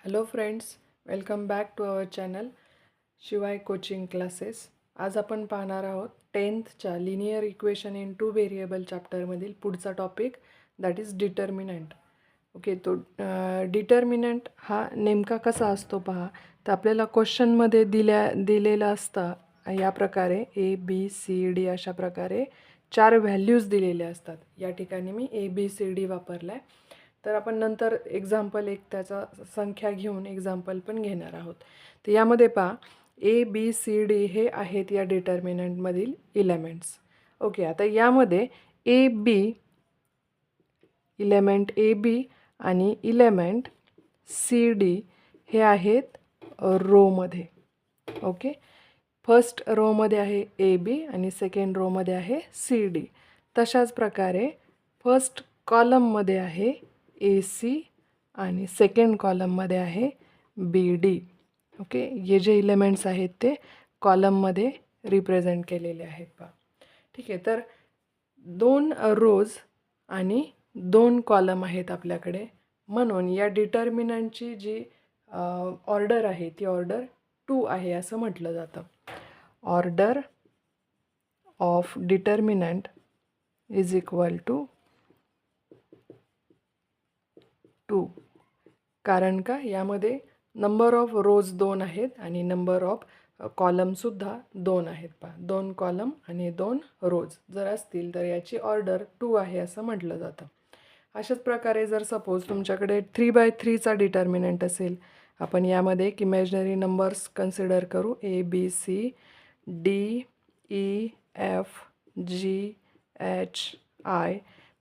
Hello friends, welcome back to our channel Shivay coaching classes. आज आपण पाहणार आहोत 10thच्या linear equation in two variable चॅप्टरमधील पुढचा topic, that is determinant. Okay, तो डिटर्मिनंट हा नेमका कसा असतो पहा. तर आपल्याला क्वेश्चनमध्ये दिलेलं असतं या प्रकारे ABCD अशा प्रकारे 4 व्हॅल्यूज दिलेल्या असतात. या ठिकाणी मी ABCD वापरला आहे. तर आपण नंतर एक्झाम्पल एक त्याचा संख्या घेऊन एक्झाम्पल पण घेणार आहोत. तर यामध्ये पहा ABCD हे आहेत या डिटर्मिनंटमधील इलेमेंट्स. ओके, आता यामध्ये इलेमेंट AB आणि इलेमेंट CD हे आहेत रोमध्ये. ओके, फर्स्ट रोमध्ये आहे AB आणि सेकंड रोमध्ये आहे CD. तशाच प्रकारे फर्स्ट कॉलममध्ये आहे AC आणि सेकंड कॉलममध्ये आहे BD. ओके, हे जे इलेमेंट्स आहेत ते कॉलममध्ये रिप्रेझेंट केलेले आहेत पहा. ठीक आहे, तर 2 रोज आणि 2 कॉलम आहेत आपल्याकडे, म्हणून या डिटर्मिनंटची जी ऑर्डर आहे ती ऑर्डर 2 आहे असं म्हटलं जातं. Order of determinant is equal to 2. कारण का यामध्ये नंबर ऑफ रोज 2 आहेत आणि नंबर ऑफ कॉलमसुद्धा 2 आहेत पहा. 2 कॉलम आणि 2 रोज जर असतील तर याची ऑर्डर 2 आहे असं म्हटलं जातं. अशाच प्रकारे जर सपोज तुमच्याकडे 3/3चा डिटर्मिनंट असेल, आपण यामध्ये एक इमॅजिनरी नंबर्स कन्सिडर करू, ABCDEFGHI.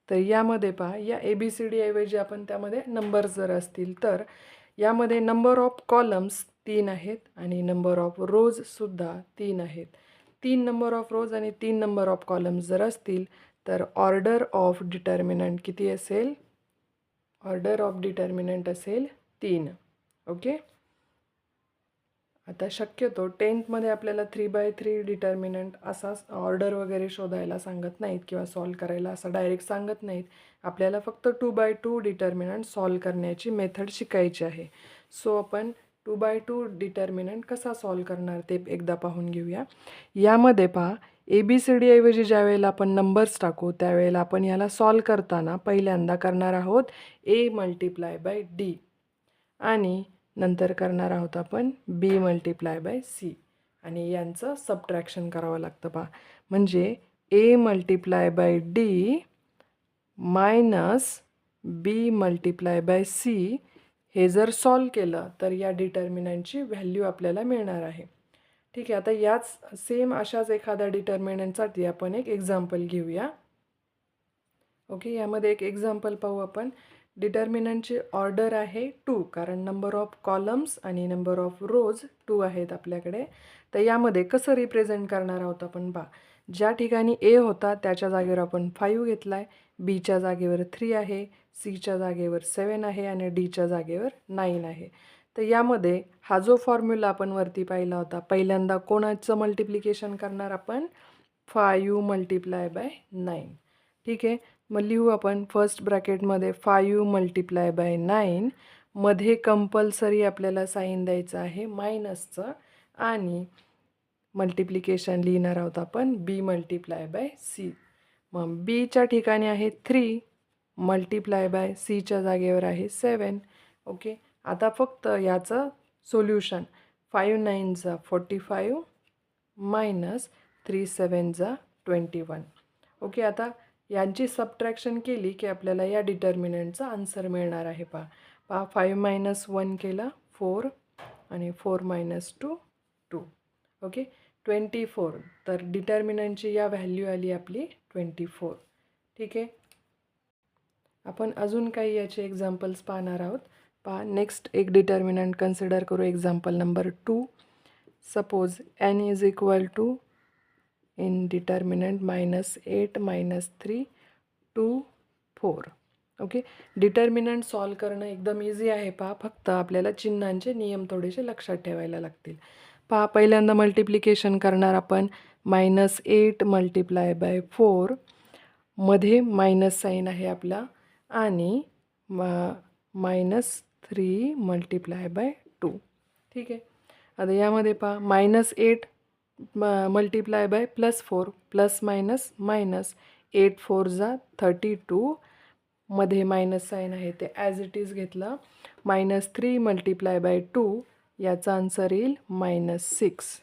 तर यामध्ये पहा, या ABCD ऐवजी आपण त्यामध्ये नंबर्स जर असतील तर यामध्ये नंबर ऑफ कॉलम्स 3 आहेत आणि नंबर ऑफ रोजसुद्धा 3 आहेत. 3 नंबर ऑफ रोज आणि 3 नंबर ऑफ कॉलम्स जर असतील तर ऑर्डर ऑफ डिटर्मिनंट किती असेल? ऑर्डर ऑफ डिटर्मिनंट असेल 3. ओके, आता शक्यतो 10thमध्ये आपल्याला 3/3 डिटर्मिनंट असा ऑर्डर वगैरे शोधायला सांगत नाहीत किंवा सॉल्व करायला असं डायरेक्ट सांगत नाहीत. आपल्याला फक्त 2/2 डिटर्मिनंट सॉल्व करण्याची मेथड शिकायची आहे. सो आपण 2/2 डिटर्मिनंट कसा सॉल्व करणार ते एकदा पाहून घेऊया. यामध्ये पहा, ABCD ऐवजी ज्या वेळेला आपण नंबर्स टाकू त्यावेळेला आपण याला सॉल्व करताना पहिल्यांदा करणार आहोत A × D आणि नंतर करणार आहोत आपण B × C आणि यांचं सबट्रॅक्शन करावं लागतं पहा. म्हणजे A × D minus B × C हे जर सॉल्व केलं तर या डिटर्मिनंटची व्हॅल्यू आपल्याला मिळणार आहे. ठीक आहे, आता याच सेम अशाच एखाद्या डिटर्मिनंटसाठी आपण एक एक्झाम्पल घेऊया. ओके, यामध्ये एक एक्झाम्पल पाहू आपण. डिटर्मिनंटची ऑर्डर आहे 2 कारण नंबर ऑफ कॉलम्स आणि नंबर ऑफ रोज 2 आहेत आपल्याकडे. तर यामध्ये कसं रिप्रेझेंट करणार आहोत आपण पहा. ज्या ठिकाणी A होता त्याच्या जागेवर आपण 5 घेतला आहे, Bच्या जागेवर 3 आहे, Cच्या जागेवर 7 आहे आणि Dच्या जागेवर 9 आहे. तर यामध्ये हा जो फॉर्म्युला आपण वरती पाहिला होता, पहिल्यांदा कोणाचं मल्टिप्लिकेशन करणार आपण? 5 × 9. ठीक आहे, मग लिहू आपण फर्स्ट ब्रॅकेटमध्ये 5 × 9 मध्ये कंपल्सरी आपल्याला साईन द्यायचं आहे मायनसचं आणि मल्टिप्लिकेशन लिहिणार आहोत आपण B × C. मग Bच्या ठिकाणी आहे 3 × Cच्या जागेवर आहे 7. ओके, आता फक्त याचं सोल्युशन 5 9 45 मायनस 3 7 21. ओके, आता यांची सबट्रॅक्शन केली की आपल्याला या डिटर्मिनंटचा आन्सर मिळणार आहे पहा. 5 - 1 केलं 4 आणि 4 - 2 2. ओके, 24. तर डिटर्मिनंटची या व्हॅल्यू आली आपली 24. ठीक आहे, आपण अजून काही याचे एक्झाम्पल्स पाहणार आहोत पहा. नेक्स्ट एक डिटर्मिनंट कन्सिडर करू, example number 2. Suppose n is equal to in determinant -8 - 3 2 4. Okay, determinant solve करणं एकदम इझी आहे पहा. फक्त आपल्याला चिन्हांचे नियम थोडेसे लक्षात ठेवायला लागतील पहा. पहिल्यांदा मल्टिप्लिकेशन करणार आपण -8 × 4 मध्ये मायनस साईन आहे आपला आणि 3 मल्टिप्लाय बाय 2. ठीक आहे. आता यामध्ये पहा -8 multiply by +4 plus minus minus 8 4 जा 32 मध्ये मायनस साईन आहे ते ॲज इट इज घेतलं. -3 मल्टिप्लाय बाय 2 याचा आन्सर येईल -6.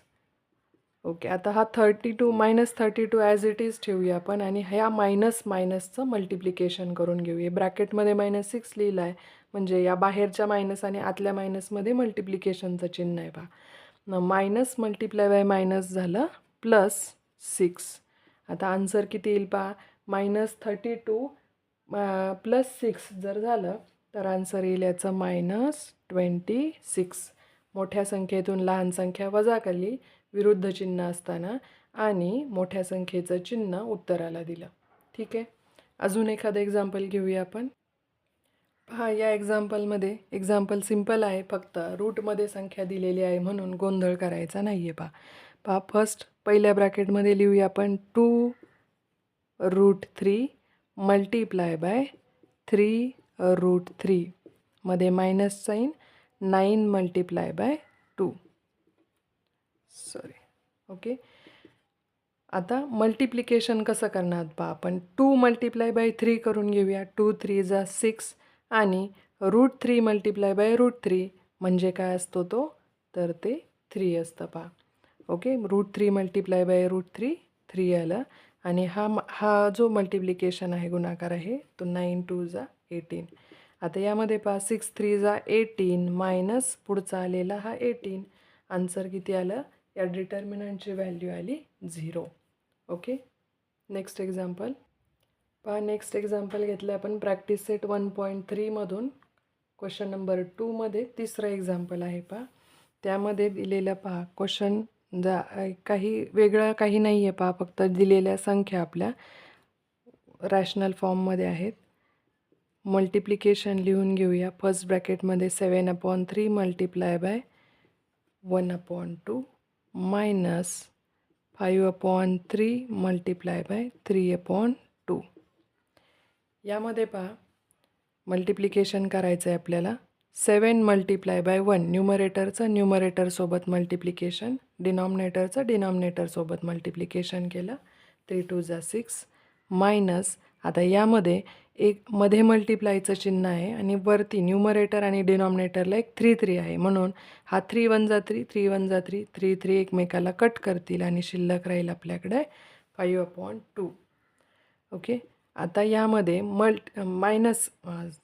ओके. आता हा 32 -32 ॲज इट इज ठेवूया आपण आणि ह्या मायनसचं मल्टिप्लिकेशन करून घेऊया. ब्रॅकेटमध्ये -6 लिहिलं आहे म्हणजे या बाहेरच्या मायनस आणि आतल्या मायनसमध्ये मल्टिप्लिकेशनचं चिन्ह आहे पहा. मायनस मल्टिप्लाय बाय मायनस झालं +6. आता आन्सर किती येईल पहा. -32 +6 जर झालं तर आन्सर येईल याचं -26. मोठ्या संख्येतून लहान संख्या वजा केली विरुद्ध चिन्ह असताना आणि मोठ्या संख्येचं चिन्ह उत्तराला दिलं. ठीक आहे. अजून एखादं एक्झाम्पल घेऊया आपण. पहा या एक्झाम्पलमध्ये एक्झाम्पल सिम्पल आहे, फक्त रूटमध्ये संख्या दिलेली आहे म्हणून गोंधळ करायचा नाही आहे. पहा फर्स्ट पहिल्या ब्रॅकेटमध्ये लिहूया आपण 2√3 मल्टिप्लाय बाय 3√3 मध्ये minus sign 9 multiply by 2. Okay. आता मल्टिप्लिकेशन कसं करणार पहा आपण. 2 मल्टिप्लाय बाय 3 करून घेऊया. 2 3 जा 6 आणि √3 मल्टिप्लाय बाय √3 म्हणजे काय असतो तो, तर ते 3 असतं पहा. ओके. √3 मल्टिप्लाय बाय √3 3 आलं आणि हा जो मल्टिप्लिकेशन आहे गुणाकार आहे तो 9 2 जा 18. आता यामध्ये पहा 6 3 जा 18 मायनस पुढचा आलेला हा 18. आन्सर किती आलं. या डिटर्मिनंटची व्हॅल्यू आली 0. ओके. नेक्स्ट एक्झाम्पल पहा. नेक्स्ट एक्झाम्पल घेतलं आपण प्रॅक्टिस सेट 1.3 मधून क्वेश्चन नंबर 2 मध्ये तिसरं एक्झाम्पल आहे पहा. त्यामध्ये दिलेलं पहा क्वेश्चन काही वेगळं काही नाही आहे पहा, फक्त दिलेल्या संख्या आपल्या रॅशनल फॉर्ममध्ये आहेत. मल्टिप्लिकेशन लिहून घेऊया. फर्स्ट ब्रॅकेटमध्ये 7/3 multiply by 1/2 minus 5/3 multiply by 3/2. यामध्ये पहा मल्टिप्लिकेशन करायचं आहे आपल्याला. 7 मल्टिप्लाय बाय 1 न्यूमरेटरचं न्यूमरेटरसोबत मल्टिप्लिकेशन, डिनॉमिनेटरचं डिनॉमिनेटरसोबत मल्टिप्लिकेशन केलं. 3 2 जा 6 मायनस. आता यामध्ये एक मध्ये मल्टिप्लायचं चिन्ह आहे आणि वरती न्यूमरेटर आणि डिनॉमिनेटरला एक 3 3 आहे म्हणून हा 3 1 जा 3 3 1 जा 3 3 3 एकमेकाला कट करतील आणि शिल्लक राहील आपल्याकडे 5/2. ओके. आता यामध्ये मायनस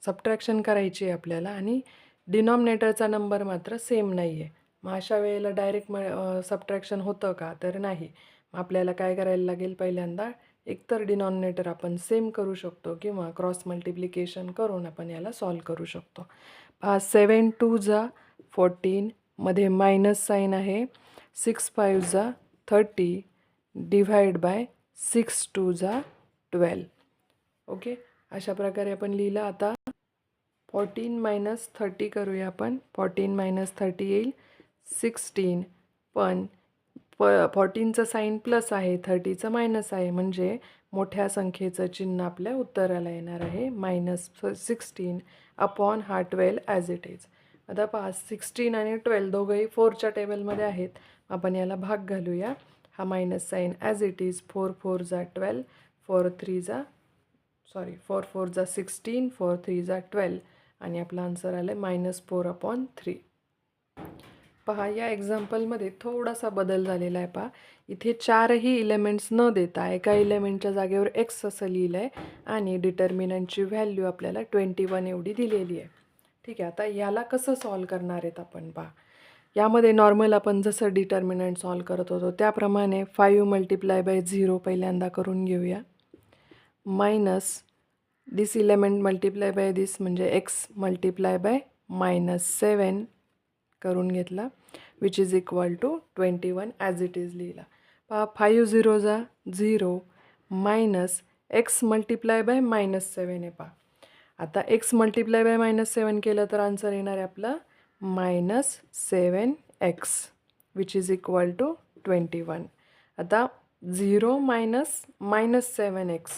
सबट्रॅक्शन करायची आहे आपल्याला आणि डिनॉमिनेटरचा नंबर मात्र सेम नाही आहे. मग अशा वेळेला डायरेक्ट सबट्रॅक्शन होतं का, तर नाही. मग आपल्याला काय करायला लागेल, पहिल्यांदा एकतर डिनॉमिनेटर आपण सेम करू शकतो किंवा क्रॉस मल्टिप्लिकेशन करून आपण याला सॉल्व करू शकतो. 7 2 जा 14 मध्ये मायनस साईन आहे. 6 5 जा 30 डिव्हाइड बाय 6 2 जा 12. ओके. अशा प्रकारे आपण लिहिलं. आता 14 - 30 करूया आपण. 14 - 30 येईल 16. पण 14चं साईन प्लस आहे, 30चं मायनस आहे म्हणजे मोठ्या संख्येचं चिन्ह आपल्या उत्तराला येणार आहे -16 अपॉन हा 12 ॲज इट इज. आता पहा 16 आणि 12 दोघंही 4च्या टेबलमध्ये आहेत. आपण याला भाग घालूया. हा minus sign as it is. 4 4 जा 12 4 4 4 जा 16 4 3 जा 12 आणि आपला आन्सर आलं -4/3. पहा या एक्झाम्पलमध्ये थोडासा बदल झालेला आहे. पहा इथे 4ही इलेमेंट्स न देता एका इलेमेंटच्या जागेवर x असं लिहिलं आहे आणि डिटर्मिनंटची व्हॅल्यू आपल्याला 21 एवढी दिलेली आहे. ठीक आहे. आता याला कसं सॉल्व करणार आहेत आपण पहा. यामध्ये नॉर्मल आपण जसं डिटर्मिनंट सॉल्व करत होतो त्याप्रमाणे 5 मल्टिप्लाय बाय 0 पहिल्यांदा करून घेऊया. Minus this element multiply by this म्हणजे x मल्टिप्लाय बाय -7 करून घेतला which is equal to 21 as it is लिहिला. पहा 5 0 जा 0 मायनस x मल्टिप्लाय बाय -7 आहे पहा. आता x मल्टिप्लाय बाय -7 केलं तर आन्सर येणार आहे आपलं -7x which is equal to 21. आता 0 - -7x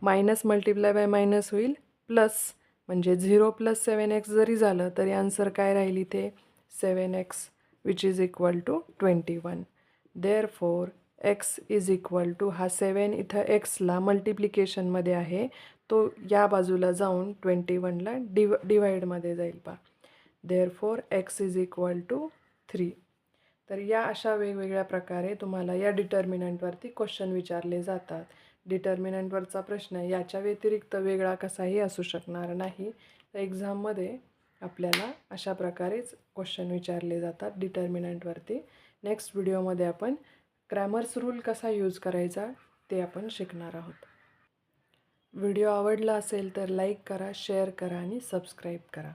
minus multiply by minus होईल प्लस म्हणजे 0 + 7x जरी झालं तरी आन्सर काय राहील इथे 7x which is equal to 21. Therefore x is equal to हा 7 इथं एक्सला मल्टिप्लिकेशनमध्ये आहे, तो या बाजूला जाऊन 21ला डिवाईडमध्ये जाईल पहा. Therefore x is equal to 3. तर या अशा वेगवेगळ्या प्रकारे तुम्हाला या डिटर्मिनंटवरती क्वेश्चन विचारले जातात. डिटर्मिनंटवरचा प्रश्न याच्या व्यतिरिक्त वेगळा कसाही असू शकणार नाही. तर एक्झाममध्ये आपल्याला अशा प्रकारेच क्वेश्चन विचारले जातात डिटर्मिनंटवरती. नेक्स्ट व्हिडिओमध्ये आपण क्रॅमर्स रूल कसा यूज करायचा ते आपण शिकणार आहोत. व्हिडिओ आवडला असेल तर लाईक करा, शेअर करा आणि सबस्क्राईब करा.